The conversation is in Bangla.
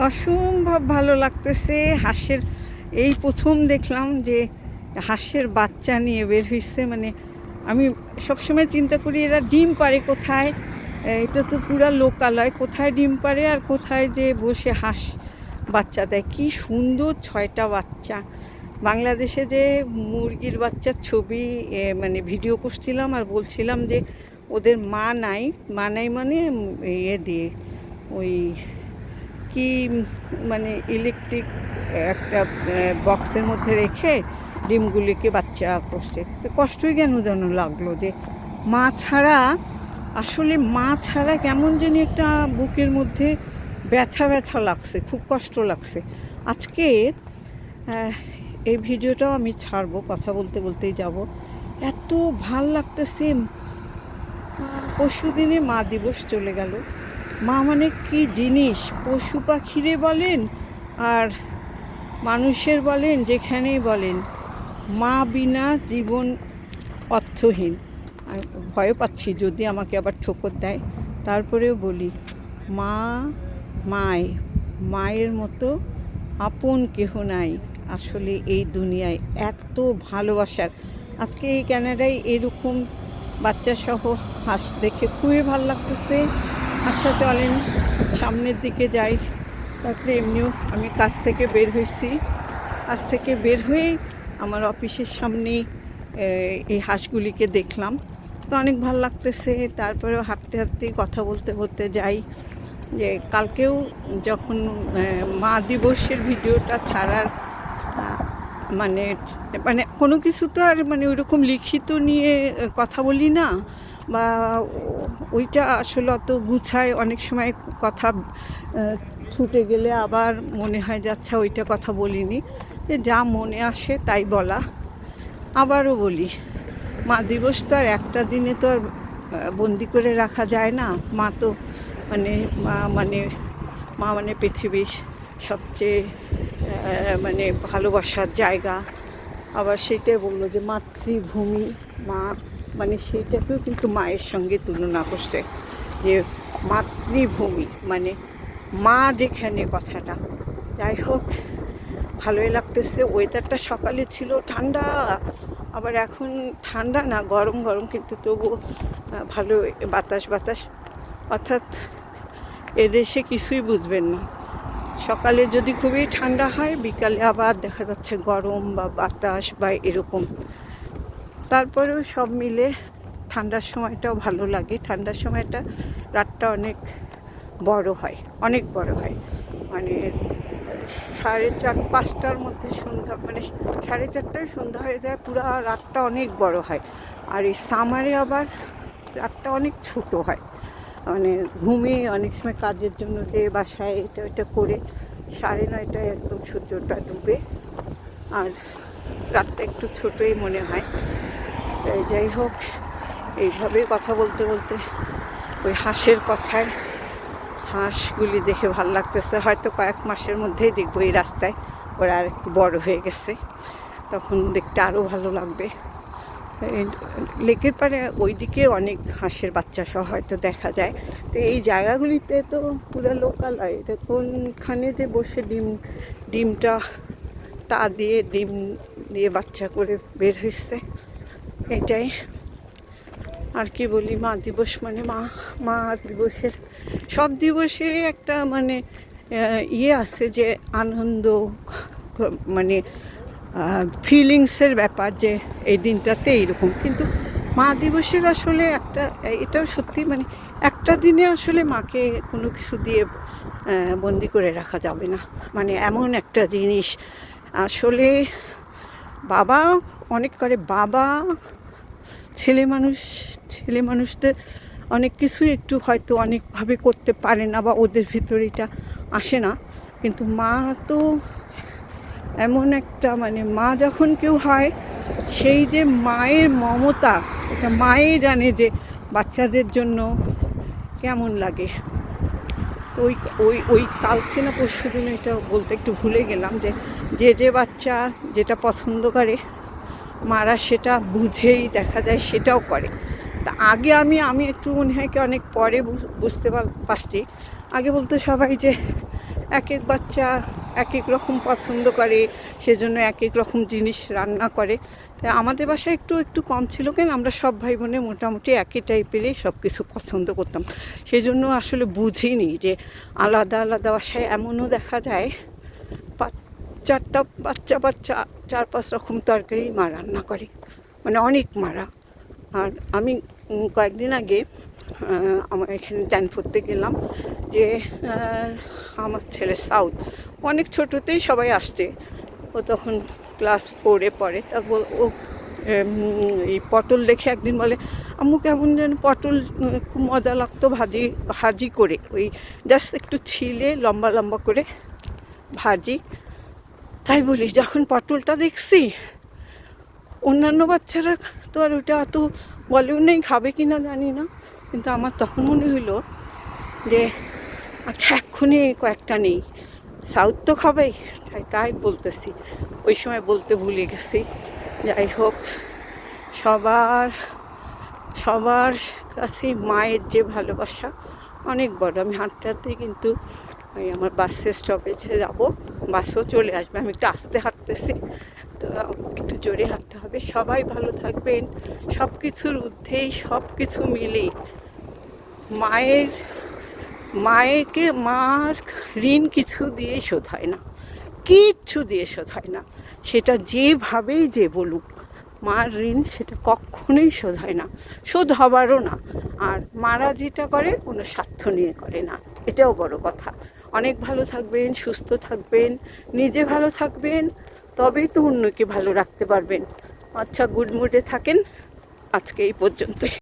অসম্ভব ভালো লাগতেছে। হাঁসের এই প্রথম দেখলাম যে হাঁসের বাচ্চা নিয়ে বের হইছে। মানে আমি সবসময় চিন্তা করি এরা ডিম পাড়ে কোথায়। এটা তো পুরা লোকালয়, কোথায় ডিম পাড়ে আর কোথায় যে বসে হাঁস বাচ্চা দেয়। কি সুন্দর ৬টা বাচ্চা। বাংলাদেশে যে মুরগির বাচ্চার ছবি মানে ভিডিও করছিলাম আর বলছিলাম যে ওদের মা নাই, মা নাই মানে ইয়ে দিয়ে ওই কি মানে ইলেকট্রিক একটা বক্সের মধ্যে রেখে ডিমগুলিকে বাচ্চা করছে। তো কষ্টই কেন যেন লাগলো যে মা ছাড়া, আসলে মা ছাড়া কেমন জানি একটা বুকের মধ্যে ব্যথা ব্যথা লাগছে, খুব কষ্ট লাগছে। আজকে এই ভিডিওটাও আমি ছাড়বো, কথা বলতে বলতেই যাব। এত ভাল লাগতেছে। পরশু দিনে মা দিবস চলে গেল। মা মানে কি জিনিস, পশু পাখিরে বলেন আর মানুষের বলেন, যেখানেই বলেন, মা বিনা জীবন অর্থহীন। আমি ভয় পাচ্ছি যদি আমাকে আবার ঠোকর দেয়, তারপরেও বলি মা, মায়ের মতো আপন কেহ নাই আসলে এই দুনিয়ায়। এত ভালোবাসার, আজকে এই ক্যানাডায় এরকম বাচ্চা সহ হাঁস দেখে খুবই ভালো লাগতেছে। আচ্ছা চলেন সামনের দিকে যাই। তারপরে এমনিও আমি কাজ থেকে বের হয়েছি, কাজ থেকে বের হয়েই আমার অফিসের সামনেই এই হাঁসগুলিকে দেখলাম, তো অনেক ভালো লাগতেছে। তারপরেও হাঁটতে হাঁটতে কথা বলতে বলতে যাই যে কালকেও যখন মা দিবসের ভিডিওটা ছাড়ার মানে মানে কোনো কিছু তো আর মানে ওইরকম লিখিত নিয়ে কথা বলি না, বা ওইটা আসলে অত গুছায়, অনেক সময় কথা ছুটে গেলে আবার মনে হয় যে আচ্ছা ওইটা কথা বলিনি, যে যা মনে আসে তাই বলা। আবারও বলি, মা দিবস তো আর একটা দিনে তো আর বন্দি করে রাখা যায় না। মা তো মানে মা মানে পৃথিবীর সবচেয়ে মানে ভালোবাসার জায়গা। আবার সেটাই বললো যে মাতৃভূমি, মা মানে সেইটাকেও কিন্তু মায়ের সঙ্গে তুলনা করছে, যে মাতৃভূমি মানে মা যেখানে, কথাটা। যাই হোক, ভালোই লাগতেছে। ওয়েদারটা সকালে ছিল ঠান্ডা, আবার এখন ঠান্ডা না, গরম গরম, কিন্তু তবুও ভালো বাতাস। অর্থাৎ এদেশে কিছুই বুঝবেন না, সকালে যদি খুবই ঠান্ডা হয়, বিকালে আবার দেখা যাচ্ছে গরম বা বাতাস বা এরকম। তারপরেও সব মিলে ঠান্ডার সময়টাও ভালো লাগে। ঠান্ডার সময়টা রাতটা অনেক বড় হয়, অনেক বড় হয়। মানে 4:30-5টার মধ্যে সন্ধ্যা, মানে 4:30টায় সন্ধ্যা হয়ে যায়, পুরো রাতটা অনেক বড় হয়। আর এই সামারে আবার রাতটা অনেক ছোট হয়। মানে ঘুমিয়ে অনেক সময় কাজের জন্য যে বাসায় এটা ওইটা করে 9:30টায় একদম সূর্যটা ডুবে, আর রাতটা একটু ছোটোই মনে হয়। তাই যাই হোক, এইভাবেই কথা বলতে বলতে ওই হাঁসের কথায়, হাঁসগুলি দেখে ভালো লাগতেছে। হয়তো কয়েক মাসের মধ্যেই দেখবো এই রাস্তায় ওরা আর একটু বড় হয়ে গেছে, তখন দেখতে আরও ভালো লাগবে। লেকের পাড়ে ওইদিকে অনেক হাঁসের বাচ্চা সহ হয়তো দেখা যায়। তো এই জায়গাগুলিতে তো পুরো লোকালয়, এটা কোনখানে যে বসে ডিমটা তা দিয়ে ডিম দিয়ে বাচ্চা করে বের হয়েছে, এটাই। আর কি বলি, মা দিবস মানে মা দিবসের, সব দিবসেরই একটা মানে ইয়ে আছে যে আনন্দ, মানে ফিলিংসের ব্যাপার, যে এই দিনটাতে এইরকম। কিন্তু মা দিবসের আসলে একটা, এটাও সত্যি, মানে একটা দিনে আসলে মাকে কোনো কিছু দিয়ে বন্দি করে রাখা যাবে না। মানে এমন একটা জিনিস আসলে, বাবা অনেক করে, বাবা ছেলে মানুষদের অনেক কিছুই একটু হয়তো অনেকভাবে করতে পারে না, বা ওদের ভিতরে এটা আসে না। কিন্তু মা তো এমন একটা, মানে মা যখন কেউ হয়, সেই যে মায়ের মমতা, এটা মাই জানে যে বাচ্চাদের জন্য কেমন লাগে। তো ওই ওই ওই কালকে না পরশু দিন, এটা বলতে একটু ভুলে গেলাম, যে বাচ্চা যেটা পছন্দ করে, মারা সেটা বুঝেই দেখা যায় সেটাও করে। তা আগে আমি একটু মনে হয় কি অনেক পরে বুঝতে পারছি। আগে বলতো সবাই যে এক এক বাচ্চা এক এক রকম পছন্দ করে, সেজন্য এক এক রকম জিনিস রান্না করে। তাই আমাদের বাসায় একটু একটু কম ছিল, কেন আমরা সব ভাই বোনে মোটামুটি একই টাইপেরই সব কিছু পছন্দ করতাম। সেই জন্য আসলে বুঝিনি যে আলাদা আলাদা বাসায় এমনও দেখা যায় চারটা বাচ্চা বাচ্চা 4-5 রকম তরকারি মা রান্না করে, মানে অনেক মারা। আর আমি কয়েকদিন আগে আমার এখানে জ্ঞানপুরতে গেলাম, যে আমার ছেলে সাউথ অনেক ছোটোতেই সবাই আসছে, ও তখন ক্লাস 4-এ পড়ে। তারপর ও এই পটল দেখে একদিন বলে, আম্মু কেমন যেন পটল খুব মজা লাগতো ভাজি করে, ওই জাস্ট একটু ছিলে লম্বা লম্বা করে ভাজি। তাই বলি, যখন পটলটা দেখছি, অন্যান্য বাচ্চারা তো আর ওইটা এত বলেও নেই, খাবে কি না জানি না, কিন্তু আমার তখন মনে হইলো যে আচ্ছা এক্ষুনি কয়েকটা নেই, সাউথ তো খাবেই, তাই বলতেছি, ওই সময় বলতে ভুলে গেছি। যাই হোক, সবার সবার কাছে মায়ের যে ভালোবাসা অনেক বড়। আমি হাঁটতে হাঁটতেই কিন্তু ওই আমার বাসের স্টপেজে যাব, বাসও চলে আসবে, আমি একটু আস্তে হাঁটতেছি, তো একটু জোরে হাঁটতে হবে। সবাই ভালো থাকবেন, সব কিছুর ঊর্ধ্বেই সব কিছু মিলেই মার ঋণ কিছু দিয়ে শোধ হয় না, কিচ্ছু দিয়ে শোধ হয় না, সেটা যেভাবেই যে বলুক, মার ঋণ সেটা কখনোই শোধ হয় না, শোধ হবারও না। আর মারা যেটা করে কোনো স্বার্থ নিয়ে করে না, এটাও বড় কথা। অনেক ভালো থাকবেন, সুস্থ থাকবেন, নিজে ভালো থাকবেন, তবেই তো অন্যকে ভালো রাখতে পারবেন। আচ্ছা, গুড মুডে থাকেন, আজকে এই পর্যন্তই।